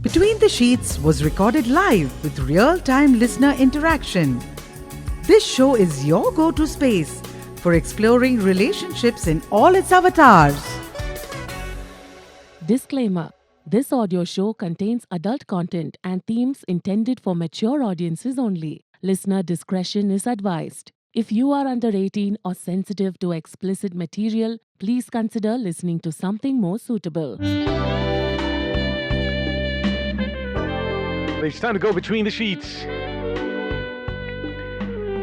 Between the Sheets was recorded live with real-time listener interaction. This show is your go-to space for exploring relationships in all its avatars. Disclaimer: this audio show contains adult content and themes intended for mature audiences only. Listener discretion is advised. If you are under 18 or sensitive to explicit material, please consider listening to something more suitable. It's time to go between the sheets.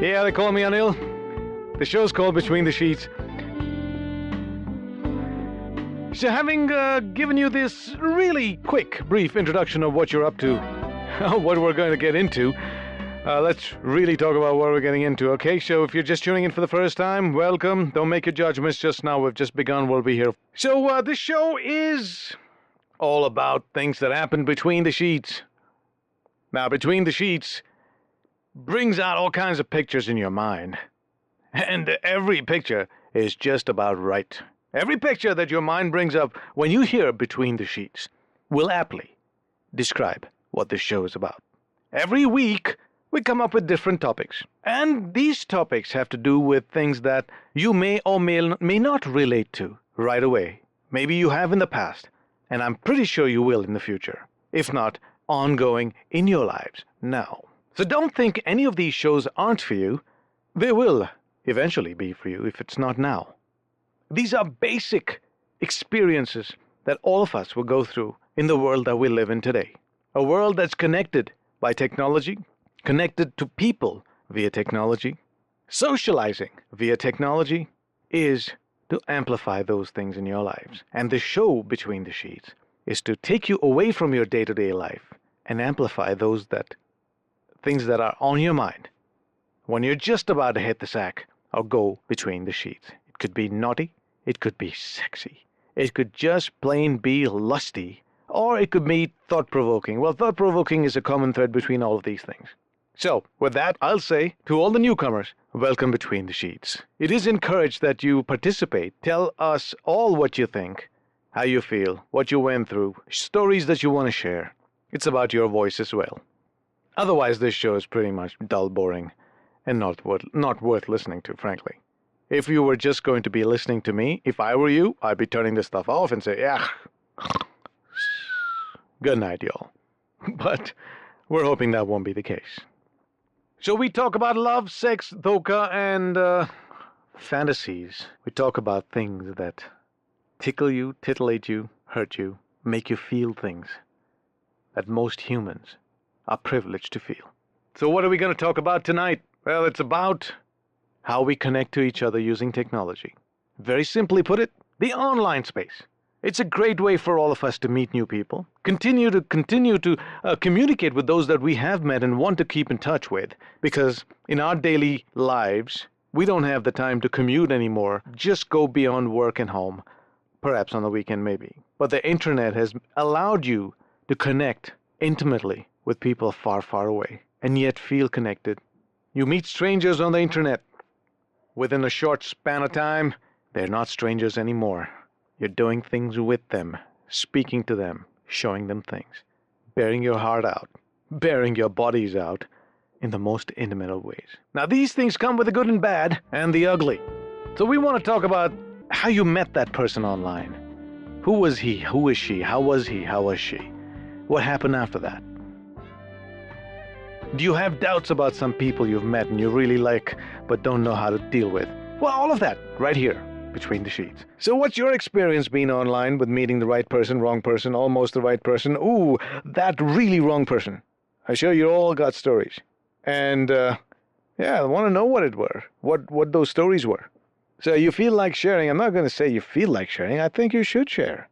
Yeah, they call me Anil. The show's called Between the Sheets. So having given you this really quick, brief introduction of what you're up to, what we're going to get into, let's really talk about what we're getting into, okay? So if you're just tuning in for the first time, welcome. Don't make your judgments just now. We've just begun. We'll be here. So this show is all about things that happen between the sheets. Now, Between the Sheets brings out all kinds of pictures in your mind. And every picture is just about right. Every picture that your mind brings up when you hear Between the Sheets will aptly describe what this show is about. Every week, we come up with different topics. And these topics have to do with things that you may or may not relate to right away. Maybe you have in the past, and I'm pretty sure you will in the future. If not, ongoing in your lives now. So don't think any of these shows aren't for you. They will eventually be for you if it's not now. These are basic experiences that all of us will go through in the world that we live in today. A world that's connected by technology, connected to people via technology. Socializing via technology is to amplify those things in your lives. And the show Between the Sheets is to take you away from your day-to-day life and amplify those things that are on your mind when you're just about to hit the sack or go between the sheets. It could be naughty, it could be sexy, it could just plain be lusty, or it could be thought-provoking. Well, thought-provoking is a common thread between all of these things. So, with that, I'll say to all the newcomers, welcome Between the Sheets. It is encouraged that you participate. Tell us all what you think, how you feel, what you went through, stories that you want to share. It's about your voice as well. Otherwise, this show is pretty much dull, boring, and not worth listening to, frankly. If you were just going to be listening to me, if I were you, I'd be turning this stuff off and say, yeah, good night, y'all. But we're hoping that won't be the case. So we talk about love, sex, dhoka, and fantasies. We talk about things that tickle you, titillate you, hurt you, make you feel things that most humans are privileged to feel. So what are we going to talk about tonight? Well, it's about how we connect to each other using technology. Very simply put it, the online space. It's a great way for all of us to meet new people, continue to communicate with those that we have met and want to keep in touch with, because in our daily lives, we don't have the time to commute anymore, just go beyond work and home, perhaps on the weekend maybe. But the internet has allowed you to connect intimately with people far, far away, and yet feel connected. You meet strangers on the internet. Within a short span of time, they're not strangers anymore. You're doing things with them, speaking to them, showing them things, bearing your heart out, bearing your bodies out in the most intimate of ways. Now, these things come with the good and bad and the ugly. So we want to talk about how you met that person online. Who was he? Who was she? How was he? How was she? What happened after that? Do you have doubts about some people you've met and you really like but don't know how to deal with? Well, all of that right here Between the Sheets. So what's your experience been online with meeting the right person, wrong person, almost the right person? Ooh, that really wrong person. I'm sure you all got stories. And yeah, I want to know what those stories were. So you feel like sharing. I'm not going to say you feel like sharing. I think you should share.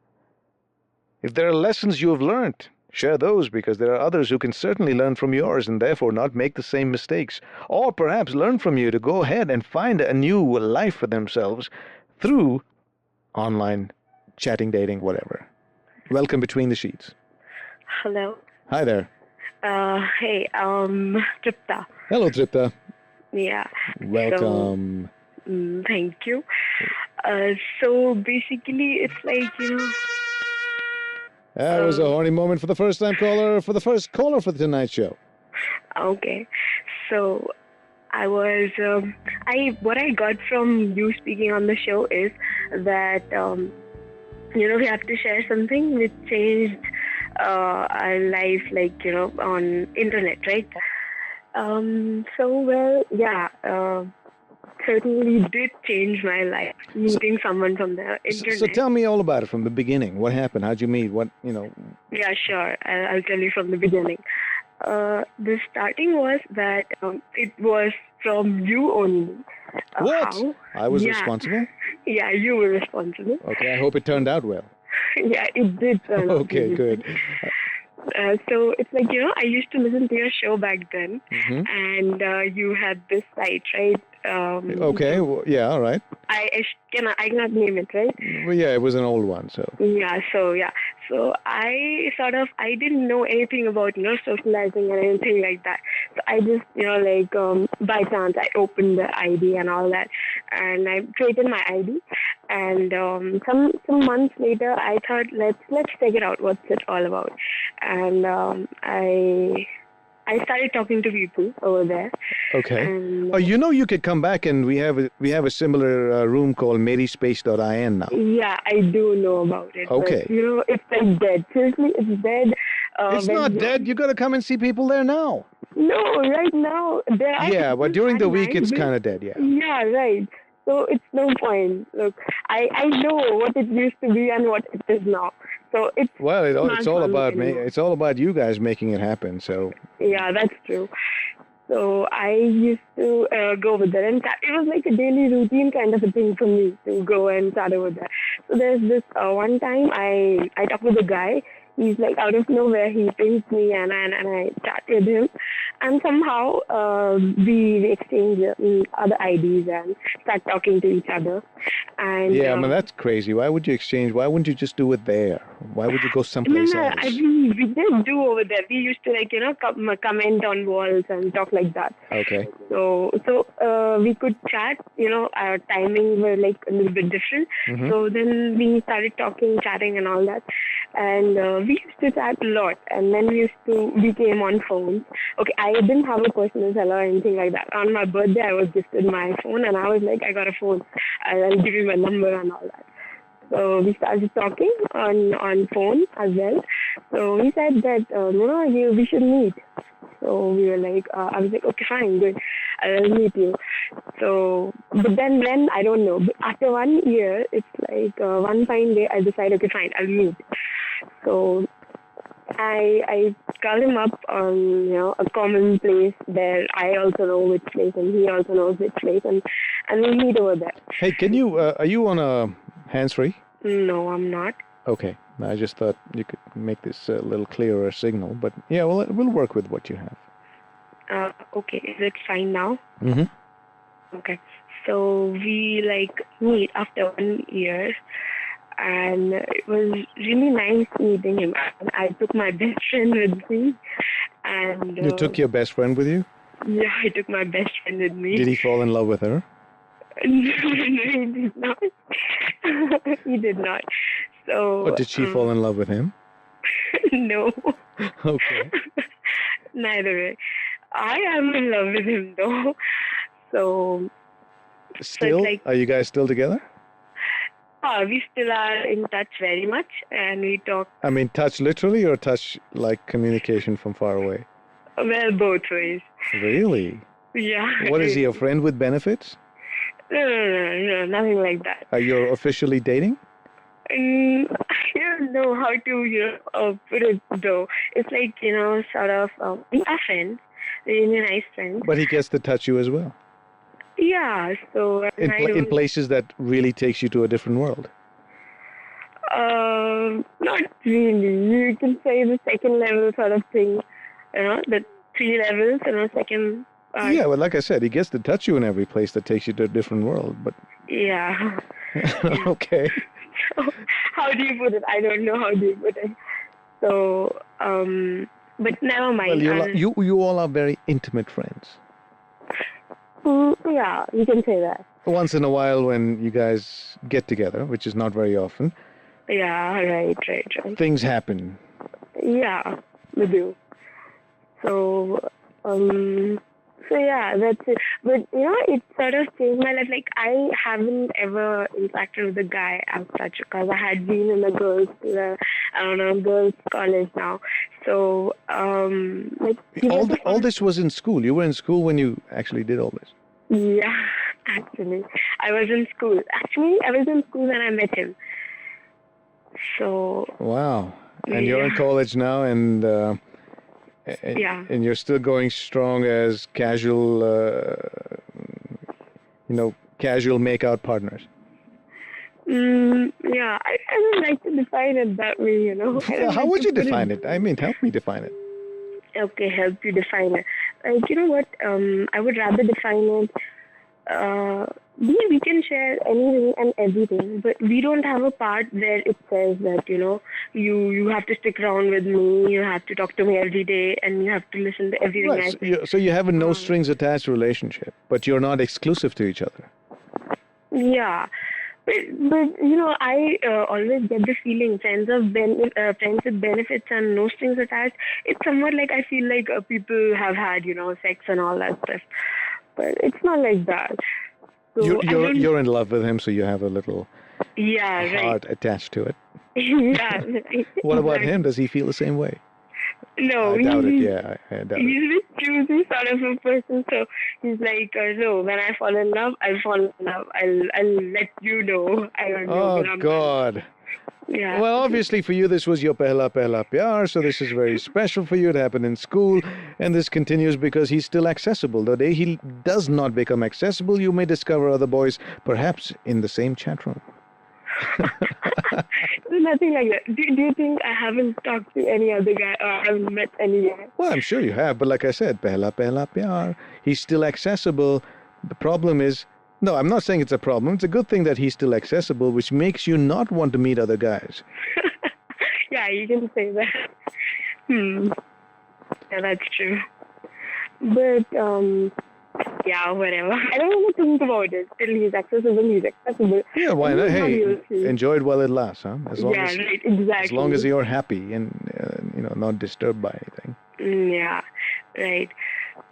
If there are lessons you have learned, share those, because there are others who can certainly learn from yours and therefore not make the same mistakes, or perhaps learn from you to go ahead and find a new life for themselves through online chatting, dating, whatever. Welcome Between the Sheets. Hello. Hi there. Hey, Tripta. Hello, Tripta. Yeah. Welcome. Thank you. So basically, it's like, That was a horny moment for the first caller for the Tonight Show. Okay. So I was, what I got from you speaking on the show is that, we have to share something which changed our life, on internet, right? Certainly did change my life, meeting someone from the internet. So tell me all about it from the beginning. What happened? How'd you meet? Yeah, sure. I'll tell you from the beginning. The starting was that it was from you only. What? How? I was responsible? Yeah, you were responsible. Okay, I hope it turned out well. Yeah, it did turn out. Okay, good. So it's I used to listen to your show back then, and you had this site, right? Okay, well, yeah, all right. I cannot name it, right? Well, yeah, it was an old one, so. So I didn't know anything about, socializing or anything like that. So I just, by chance, I opened the ID and all that, and I created my ID. And some months later, I thought, let's check it out. What's it all about? And I started talking to people over there. Okay. And, you could come back, and we have a similar room called maryspace.in now. Yeah, I do know about it. Okay. But, it's dead. Seriously, it's dead. It's not dead. You got to come and see people there now. No, right now there are. Yeah, but during the week it's kind of dead. Yeah. Yeah, right. So it's no point. Look, I know what it used to be and what it is now. So it's all about me. It's all about you guys making it happen. So yeah, that's true. So I used to go over there, and it was like a daily routine kind of a thing for me to go and chat over there. So there's this one time I talked with a guy. He's out of nowhere, he pings me and I chat with him. And somehow we exchange other IDs and start talking to each other. And yeah, that's crazy. Why would you exchange? Why wouldn't you just do it there? Why would you go someplace else? We did do over there. We used to comment on walls and talk like that. Okay. So we could chat. Our timing were a little bit different. Mm-hmm. So then we started chatting and all that. And we used to chat a lot, and then we came on phones. Okay, I didn't have a personal cell or anything like that. On my birthday, I was gifted my phone, and I was like, I got a phone. I'll give you my number and all that. So we started talking on phone as well. So he said that, we should meet. So we were I was like, okay, fine, good. I'll meet you. So, but then when, I don't know, but after 1 year, it's one fine day, I decided, okay, fine, I'll meet. So I called him up on, a common place where I also know which place and he also knows which place, and we meet over there. Hey, can you, are you on a hands-free? No, I'm not. Okay. I just thought you could make this a little clearer signal, but yeah, well, we'll work with what you have. Okay, is it fine now? Mm-hmm. Okay. So we meet after 1 year, and it was really nice meeting him. I took my best friend with me, and you took your best friend with you? Yeah, I took my best friend with me. Did he fall in love with her? No, he did not. He did not. So. Or did she fall in love with him? No. Okay. Neither way. I am in love with him though. So. Still? Are you guys still together? We still are in touch very much, and we talk. I mean, touch literally or touch like communication from far away? Well, both ways. Really? Yeah. What is he, a friend with benefits? No, nothing like that. Are you officially dating? I don't know how to, put it though. It's sort of, we are friends, really nice friends. But he gets to touch you as well? Yeah, so... In places that really takes you to a different world? Not really. You can say the second level sort of thing. The 3 levels, second... yeah, well, like I said, he gets to touch you in every place that takes you to a different world, but... Yeah. Okay. So, how do you put it? I don't know how do you put it. So, but never mind. Well, you all are very intimate friends. Yeah, you can say that. Once in a while when you guys get together, which is not very often, Yeah, right. Things happen. Yeah, we do. So, yeah, that's it. But it sort of changed my life. Like I haven't ever interacted with a guy as such because I had been in a girls' college now. So, like All this was in school. You were in school when you actually did all this. yeah, actually, I was in school. Actually, I was in school when I met him. So. Wow. And you're in college now, and you're still going strong as casual, casual makeout partners. Yeah, I don't like to define it that way, How would you define it? I mean, help me define it. Okay, help you define it. Like, you know what? I would rather define it. We can share anything and everything, but we don't have a part where it says that, you have to stick around with me, you have to talk to me every day, and you have to listen to everything I say. So you have a no strings attached relationship, but you're not exclusive to each other. Yeah. But I always get the feeling friends with benefits and no strings attached. It's somewhat like I feel like people have had, sex and all that stuff. But it's not like that. So you're in love with him, so you have a little heart attached to it. Yeah. What about him? Does he feel the same way? No, I doubt it. Yeah, I doubt it. He's a choosy sort of a person. So he's like, no, when I fall in love, I'll fall in love. I'll let you know. I don't know. Oh God. Yeah. Well, obviously for you, this was your pehla pyar, so this is very special for you. It happened in school, and this continues because he's still accessible. The day he does not become accessible, you may discover other boys, perhaps in the same chat room. Nothing like that. Do you think I haven't talked to any other guy or I haven't met any guy? Well, I'm sure you have, but like I said, pehla pyar, he's still accessible. The problem is, no, I'm not saying it's a problem. It's a good thing that he's still accessible, which makes you not want to meet other guys. Yeah, you can say that. Yeah, that's true. But, yeah, whatever. I don't want to think about it. Till he's accessible. Yeah, why not? Hey, enjoy it while it lasts, huh? Right, exactly. As long as you're happy and, not disturbed by anything. Yeah, right.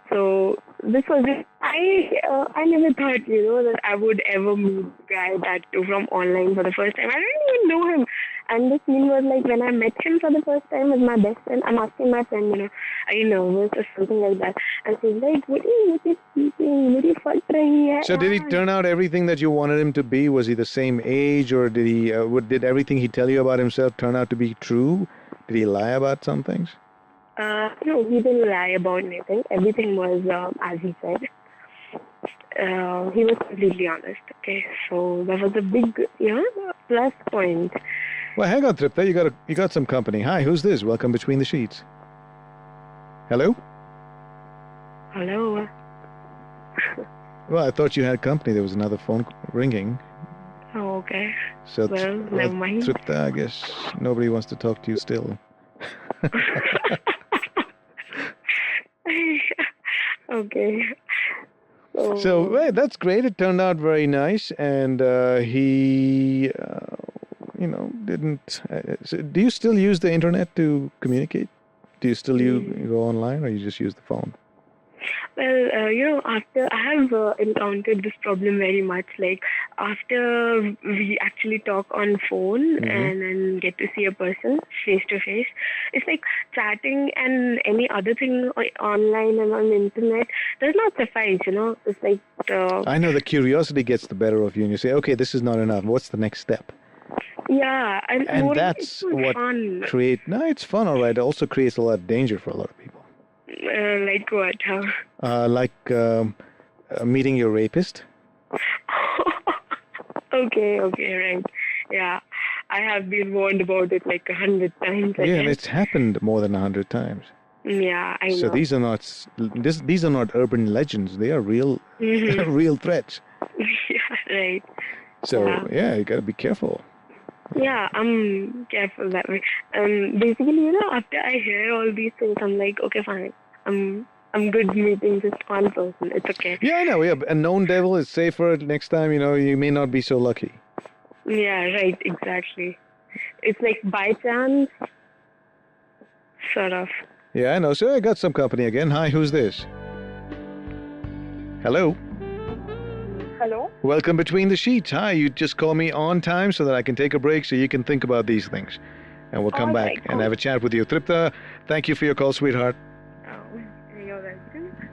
So this was it. I never thought, that I would ever meet a guy that too from online for the first time. I didn't even know him. And the scene was like when I met him for the first time with my best friend, I'm asking my friend, are you nervous or something like that? And she's like, what are you speaking? What are you fuck rahi hai? So did he turn out everything that you wanted him to be? Was he the same age, or did everything he tell you about himself turn out to be true? Did he lie about some things? No, he didn't lie about anything. Everything was as he said. He was completely honest. Okay, so that was a big, plus point. Well, hang on, Tripta. You got some company. Hi, who's this? Welcome Between the Sheets. Hello? Hello. Well, I thought you had company. There was another phone ringing. Oh, okay. So, never mind. Tripta, I guess nobody wants to talk to you still. Okay. So that's great. It turned out very nice, and he, didn't. So do you still use the internet to communicate? Do you still go online, or you just use the phone? Well, after I have encountered this problem very much, like after we actually talk on phone and then get to see a person face to face, it's like chatting and any other thing online and on the internet does not suffice, It's like... I know the curiosity gets the better of you and you say, okay, this is not enough. What's the next step? Yeah. And that's what fun. It's fun, all right. It also creates a lot of danger for a lot of people. Like what? How? Like meeting your rapist. Okay, right. Yeah, I have been warned about it like 100 times. Yeah, and it's happened more than 100 times. Yeah, I know. So these are not urban legends. They are real, real threats. Yeah, right. So yeah, you gotta be careful. Yeah, I'm careful that way. Basically, after I hear all these things, I'm like, okay, fine. I'm good meeting just one person. It's okay. Yeah, I know. Yeah, a known devil is safer next time. You may not be so lucky. Yeah, right. Exactly. It's like by chance, sort of. Yeah, I know. So I got some company again. Hi, who's this? Hello. Hello? Welcome between the sheets. Hi, you just call me on time so that I can take a break so you can think about these things. And we'll come back and have a chat with you. Tripta, thank you for your call, sweetheart. Oh, you're welcome.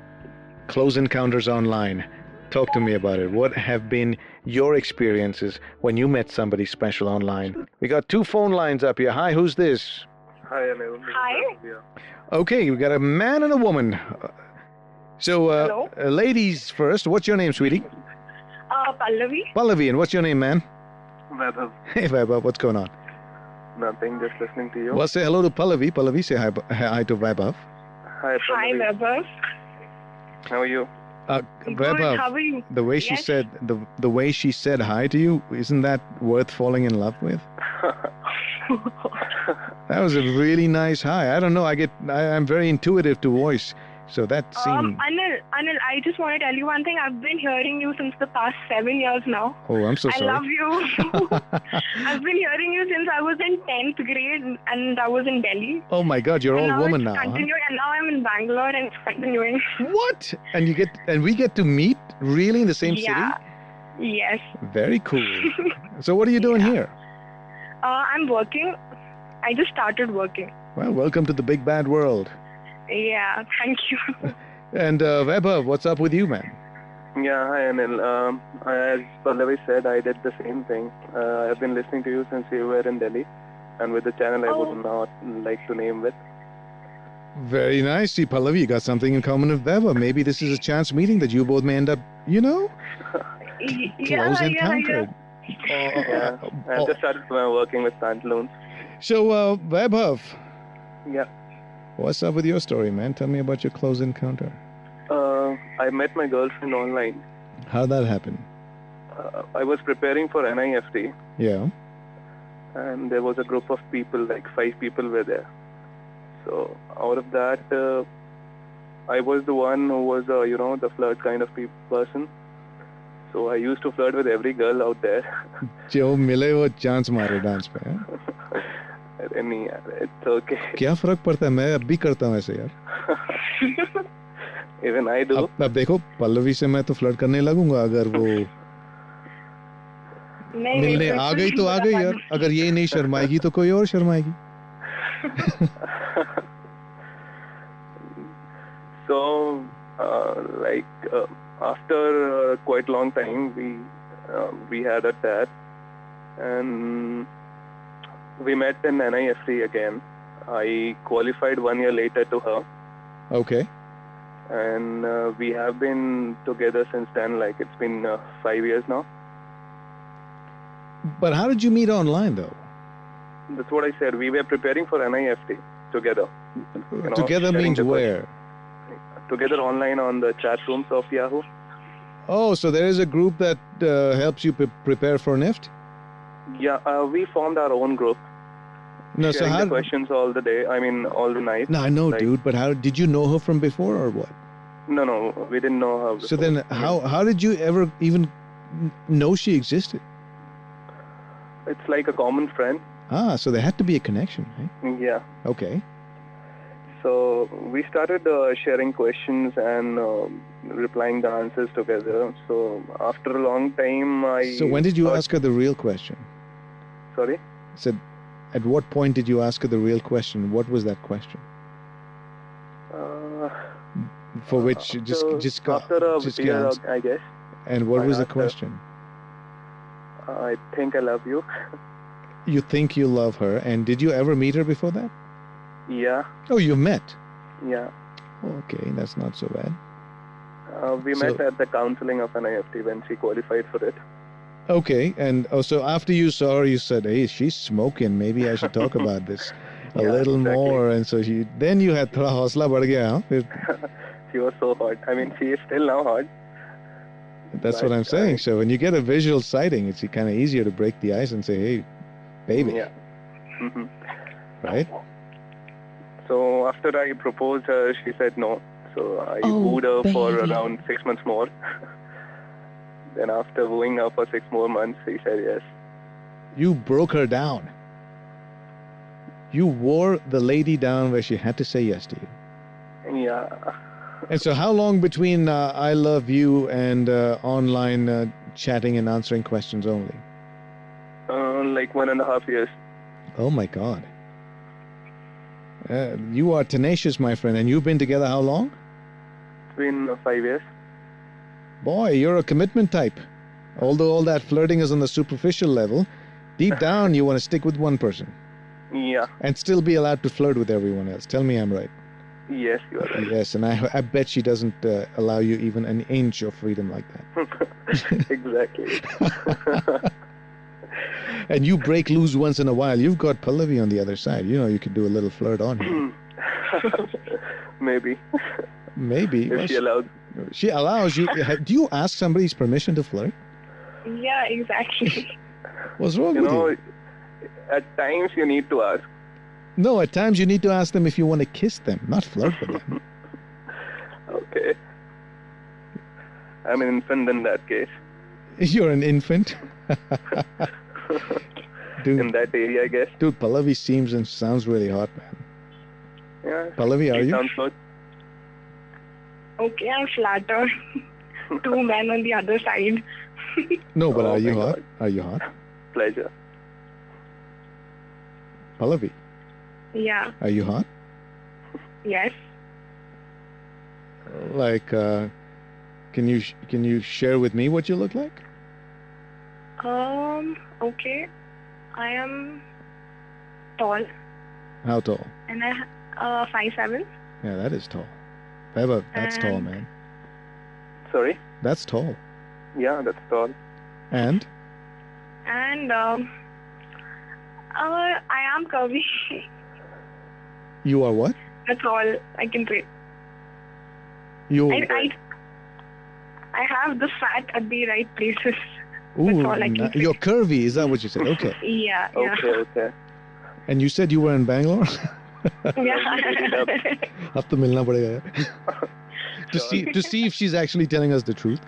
Close encounters online. Talk to me about it. What have been your experiences when you met somebody special online? We got 2 phone lines up here. Hi, who's this? Hi, Anil. Hi. Okay, we got a man and a woman. So, Hello? ladies first. What's your name, sweetie? Pallavi. Pallavi, and what's your name, man? Vaibhav. Hey, Vaibhav, what's going on? Nothing, just listening to you. Well, say hello to Pallavi. Pallavi, say hi to Vaibhav. Hi, Hi, Pallavi. Vaibhav. How are you? Good, Vaibhav, how are you? the way she Yes. said the way she said hi to you, isn't that worth falling in love with? That was a really nice hi. I don't know. I'm very intuitive to voice, so that seemed. Anil, I just want to tell you one thing. I've been hearing you since the past 7 years now. Oh, I'm so sorry. I love you. I've been hearing you since I was in 10th grade and I was in Delhi. Oh my God, you're And all now woman it's now. Huh? continuing, and now I'm in Bangalore and it's continuing. What? And we get to meet really in the same Yeah. city? Yes. Very cool. So what are you doing here? I'm working. I just started working. Well, welcome to the big bad world. Yeah, thank you. And Vaibhav, what's up with you, man? Yeah, hi, Anil. As Pallavi said, I did the same thing. I've been listening to you since you were in Delhi. And with the channel I would not like to name with. Very nice. See, Pallavi, you got something in common with Vaibhav. Maybe this is a chance meeting that you both may end up, close encountered. Yeah, I've just started working with pantaloons. So, Vaibhav, Yeah. what's up with your story, man? Tell me about your close encounter. I met my girlfriend online. How'd that happen? I was preparing for NIFT. Yeah. And there was a group of people, like 5 people were there. So out of that, I was the one who was, the flirt kind of person. So I used to flirt with every girl out there. जो मिले वो chance मारे dance पे हैं? अरे नहीं यार, it's okay. क्या फर्क पड़ता है? मैं अब भी करता हूँ ऐसे यार. Even I do. अब देखो, पल्लवी से मैं तो फ्लर्ट करने लगूंगा अगर वो मिलने आ गई तो आ गई यार. अगर ये नहीं शर्माएगी तो कोई और शर्माएगी. So, after quite a long time, we had a chat, and we met in NIFT again. I qualified 1 year later to her. Okay. And we have been together since then. Like it's been 5 years now. But how did you meet online though? That's what I said. We were preparing for NIFT together. Together sharing means the where? Together online on the chat rooms of Yahoo. Oh, so there is a group that helps you prepare for NIFT? Yeah, we formed our own group. No, so sharing how? the questions all the day. I mean, all the night. No, I know, Like- dude. But how did you know her from before, or what? No, we didn't know her. So before. then, how did you ever even know she existed? It's like a common friend. Ah, so there had to be a connection, right? Yeah. Okay. So we started sharing questions and replying the answers together. So after a long time, So when did you ask her the real question? Sorry. So at what point did you ask her the real question? What was that question? For which just got after a just year, glanced. I guess. And what I was the asked her. question? I think I love you. You think you love her, and did you ever meet her before that? Yeah. Oh, you met. Yeah. Okay, that's not so bad. We So- met at the counseling of NIFT when she qualified for it. Okay, and so after you saw her, you said, "Hey, she's smoking. Maybe I should talk about this a Yeah, little exactly. more." And so then you had थोड़ा हौसला बढ़ गया, huh? फिर- She was so hot. I mean, she is still now hot. That's But what I'm saying. So when you get a visual sighting, it's kind of easier to break the ice and say, "Hey, baby," Yeah. hmm right? So after I proposed her, she said no. So I Oh, wooed her for baby. around 6 months more. Then after wooing her for 6 more months, she said yes. You broke her down. You wore the lady down where she had to say yes to you. Yeah. And so how long between I love you and online chatting and answering questions only? Like 1.5 years. Oh my God. You are tenacious, my friend. And you've been together how long? It's been 5 years. Boy, you're a commitment type. Although all that flirting is on the superficial level, deep down you want to stick with one person. Yeah. And still be allowed to flirt with everyone else. Tell me I'm right. Yes, you are right. Yes, and I bet she doesn't allow you even an inch of freedom like that. Exactly. And you break loose once in a while. You've got Pallavi on the other side. You know, you could do a little flirt on her. Maybe. Maybe. If she allows. She allows you. Do you ask somebody's permission to flirt? Yeah, exactly. What's wrong You with know, you? at times you need to ask. No, at times you need to ask them if you want to kiss them, not flirt with them. Okay. I'm an infant in that case. You're an infant. In that area, I guess. Dude, Pallavi seems and sounds really hot, man. Yeah. Pallavi, are It you? sounds good. Okay, I'm flattered. Two men on the other side. No, but Oh are you my hot? God. Are you hot? Pleasure. Pallavi, Yeah. are you hot? Yes. Like, can you share with me what you look like? Okay. I am tall How tall? and I 5'7". Yeah, that is tall. That's tall, And- man. Sorry? That's tall. Yeah, that's tall. And And I am curvy. you are what? That's all I can say. You. I have the fat at the right places. Ooh, that's all I can say. you're curvy. Is that what you said? Okay. Yeah. Okay. And you said you were in Bangalore. Yeah. अब तो मिलना पड़ेगा यार. To see if she's actually telling us the truth.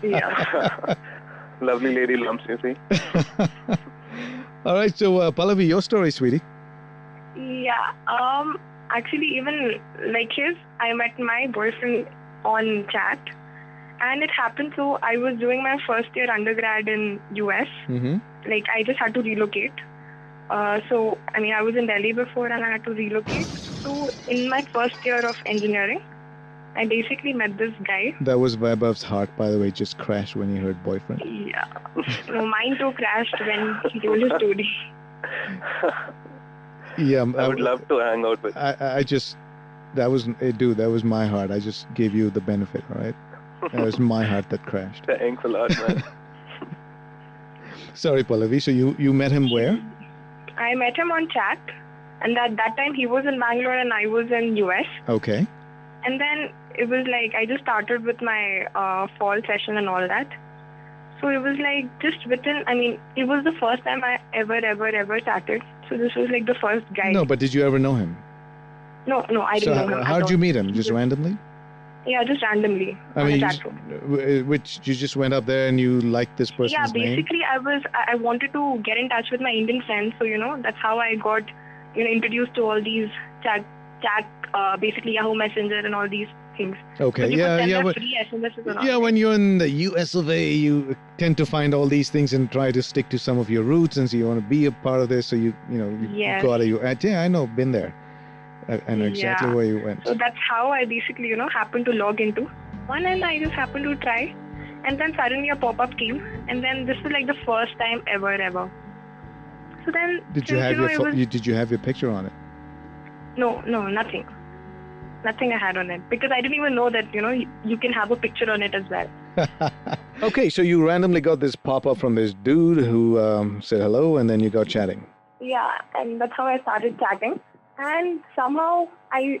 Yeah. Lovely lady lumps, you see. All right, so Pallavi, your story, sweetie. Yeah. Actually, even like his, I met my boyfriend on chat, and it happened. So I was doing my first year undergrad in US. Mm-hmm. Like I just had to relocate. So I mean, I was in Delhi before, and I had to relocate. So in my first year of engineering, I basically met this guy. That was Vaibhav's heart, by the way, just crashed when he heard boyfriend. Yeah. No, mine too crashed when he told his story. Yeah, I would love to hang out with. I just, that was, dude, that was my heart. I just gave you the benefit, all right? That was my heart that crashed. Thanks a lot, man. Sorry, Pallavi. So you met him where? I met him on chat, and at that time he was in Bangalore and I was in US. Okay. And then it was like I just started with my fall session and all that. So it was like just within, I mean, it was the first time I ever chatted. So this was like the first guy. No, but did you ever know him? No, I didn't know him. How'd you meet him? Just randomly? Yeah, just randomly I on mean, a chat room. which you just went up there and you liked this person's Yeah, name? basically I wanted to get in touch with my Indian friends. So, that's how I got, introduced to all these chat, basically Yahoo Messenger and all these things. Okay, So but free SMSs and all. yeah, when you're in the US of A, you tend to find all these things and try to stick to some of your roots, and so you want to be a part of this. So you Yes. got it. Yeah, I know, been there. I know exactly Yeah. where you went. So that's how I basically, happened to log into one, and I just happened to try. And then suddenly a pop-up came, and then this was like the first time ever. So then, Did you have did you have your picture on it? No, nothing. Nothing I had on it, because I didn't even know that, you can have a picture on it as well. Okay, so you randomly got this pop-up from this dude who said hello, and then you got chatting. Yeah, and that's how I started chatting. And somehow, I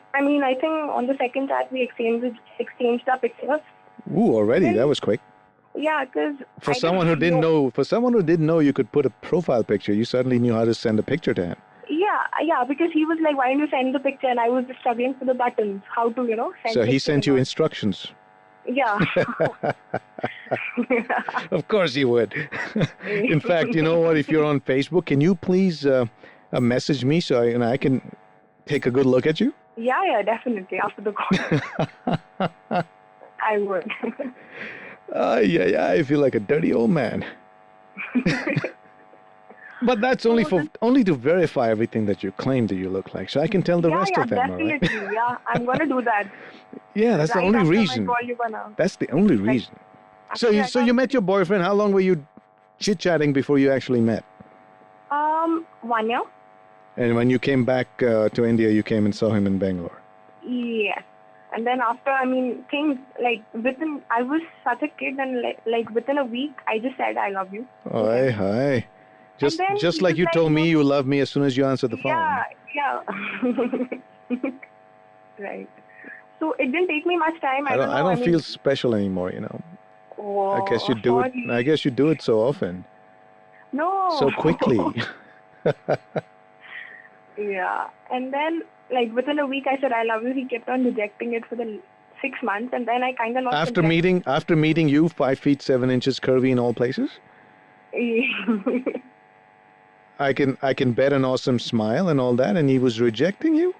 think on the second chat we exchanged our pictures. Ooh, already? That was quick. Yeah, because For someone who didn't know you could put a profile picture, you suddenly knew how to send a picture to him. Yeah, because he was like, why don't you send the picture? And I was just struggling for the buttons, how to, send So he picture sent and you all. instructions. Yeah. Of course he would. In fact, you know what? If you're on Facebook, can you please message me so I can take a good look at you? Yeah, definitely. After the call, I would. Yeah, I feel like a dirty old man. But that's only to verify everything that you claim that you look like, so I can tell the rest of them, all right? Definitely. Yeah, I'm gonna do that. Yeah, that's the Right only after my reason. call, you're gonna. That's the only reason. So Actually, you met your boyfriend. How long were you chit-chatting before you actually met? 1 year. And when you came back to India, you came and saw him in Bangalore. Yes. And then after, things like I was such a kid, and like within a week, I just said I love you. Oh, hi. Just like you told me you love me as soon as you answered the phone. Yeah. Right. So it didn't take me much time. I don't feel special anymore, Oh, I guess you do it. I guess you do it so often. No. So quickly. Yeah. And then, like, within a week, I said I love you. He kept on rejecting it for the 6 months, and then I kind of lost After meeting you, 5 feet 7 inches, curvy in all places. I can bet an awesome smile and all that, and he was rejecting you?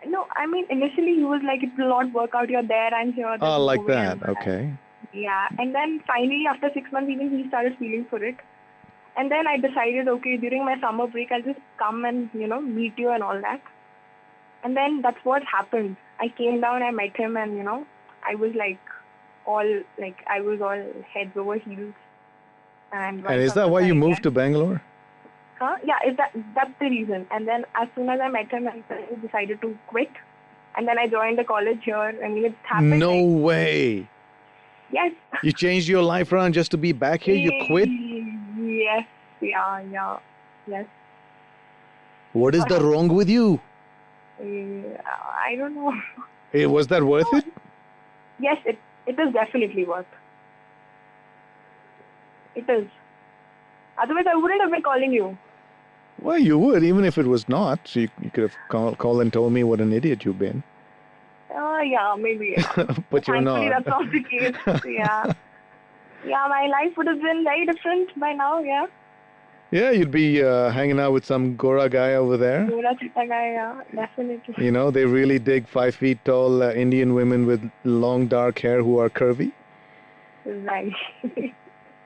No, initially he was like, it will not work out, you're there, I'm here. Oh, like that, okay. Yeah, and then finally after 6 months, even he started feeling for it. And then I decided, okay, during my summer break, I'll just come and, meet you and all that. And then that's what happened. I came down, I met him, and, I was I was all heads over heels. And is that why you moved to Bangalore? Huh? Yeah, that's the reason. And then as soon as I met him, I decided to quit. And then I joined the college here. It's happened. No way. Yes. You changed your life around just to be back here? You quit? Yes. Yeah. Yes. What is the wrong with you? I don't know. Was that worth it? Yes, it is definitely worth. It is. Otherwise, I wouldn't have been calling you. Well, you would, even if it was not. So you could have called and told me what an idiot you've been. Yeah, maybe. Yeah. But you're not. Thankfully, that's not the case. Yeah. Yeah, my life would have been very different by now, yeah. Yeah, you'd be hanging out with some Gora guy over there. Gora Chitta guy, yeah, definitely. They really dig 5 feet tall Indian women with long dark hair who are curvy. Right.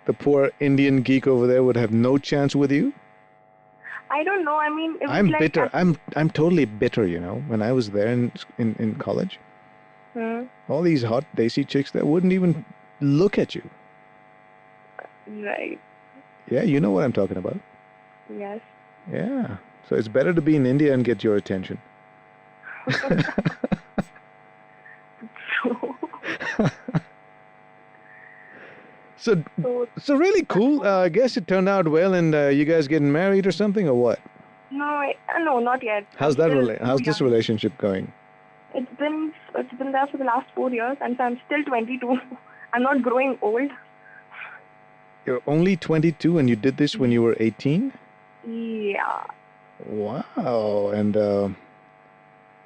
The poor Indian geek over there would have no chance with you. I don't know. It was I'm bitter. I'm totally bitter. When I was there in college, all these hot desi chicks that wouldn't even look at you. Right. Yeah, you know what I'm talking about. Yes. Yeah. So it's better to be in India and get your attention. So really cool. I guess it turned out well, and you guys getting married or something, or what? No, not yet. How's this relationship going? It's been there for the last 4 years, and so I'm still 22. I'm not growing old. You're only 22, and you did this when you were 18? Yeah. Wow. And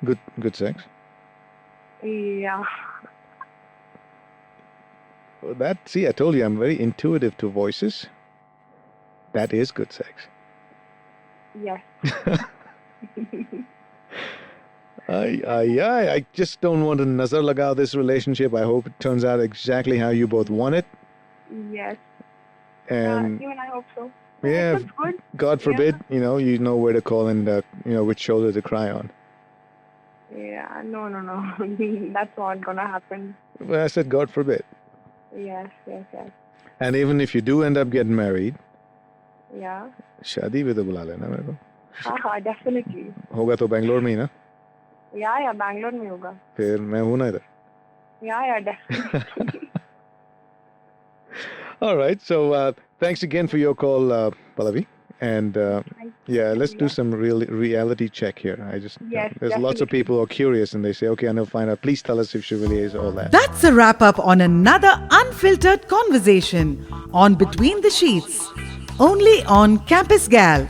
good sex? Yeah. See, I told you I'm very intuitive to voices. That is good sex. Yes. I just don't want to nazar laga this relationship. I hope it turns out exactly how you both want it. Yes. And even I hope so. Yeah. It's good. God forbid, you know where to call and which shoulder to cry on. Yeah. No. That's not gonna happen. Well, I said God forbid. Yes. And even if you do end up getting married, yeah. शादी भी तो बुला लेना मेरे को. हाँ, definitely. होगा तो बैंगलोर में ही ना? Yeah, बैंगलोर में होगा. फिर मैं हूँ ना इधर. Yeah, definitely. All right. So thanks again for your call, Pallavi. And let's do some reality check here. Yes, there's definitely. lots of people who are curious and they say, okay, I know, find out. Please tell us if she really is all that. That's a wrap up on another unfiltered conversation on Between the Sheets. Only on Campus Gal.